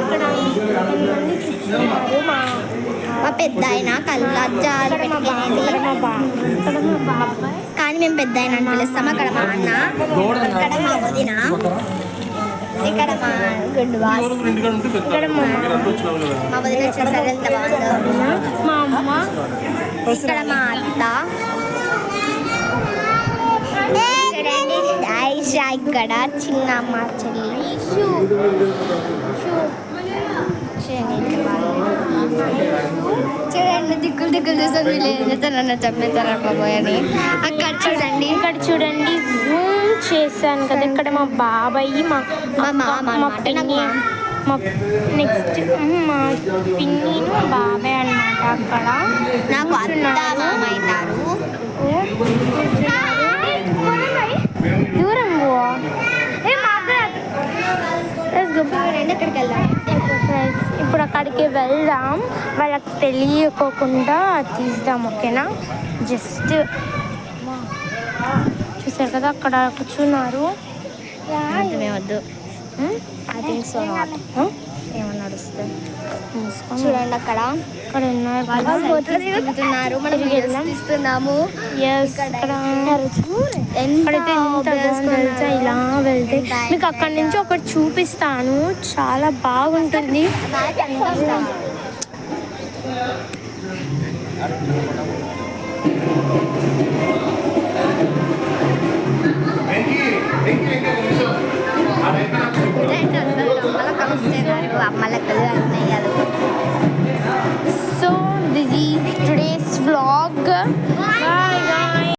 ఇక్కడ మా పెద్ద ఆయన కళ్ళద్దాలు పెట్టుకునేది, కానీ మేము పెద్ద ఆయన అని పిలుస్తాం. అక్కడ మా అన్న, ఇక్కడ మా వదిన, ఇక్కడ మా గుండు బాస్, ఇక్కడ మా వదిన వచ్చేసరి ఎంత బాగుందో, మా అమ్మ, ఇక్కడ మా అత్త చూడండి, ఆయిషా ఇక్కడ చిన్న అమ్మ చెల్లి చూడండి, దిక్కులు దిక్కులు చూస్తుంది లేదన్నా చెప్పేస్తారా బాబోయ్ అని. అక్కడ చూడండి, ఇక్కడ చూడండి జూమ్ చేశాను కదా, ఇక్కడ మా బాబాయ్, మా పిన్ని, మా నెక్స్ట్ మా పిన్ని మా బాబాయ్ అన్నమాట. అక్కడ నాకు అత్త మామ అవుతారు. దూరం ఎక్కడికి వెళ్దాం, ఇప్పుడు అక్కడికి వెళ్దాం, వాళ్ళకి తెలియకోకుండా తీద్దాం, ఓకేనా? జస్ట్ చూసారు కదా అక్కడ కూర్చున్నారు. వద్దు ఐ థింక్ సో నాట్. ఏమన్నా నడుస్తే చూడండి, అక్కడ ఉన్నారు, తిరుగుతున్నారు, మనం ఇస్తున్నాము. ఎక్కడైతే ఎంత తెలుసా, ఇలా వెళ్తే మీకు అక్కడి నుంచి ఒకటి చూపిస్తాను, చాలా బాగుంటుంది. So this is today's vlog.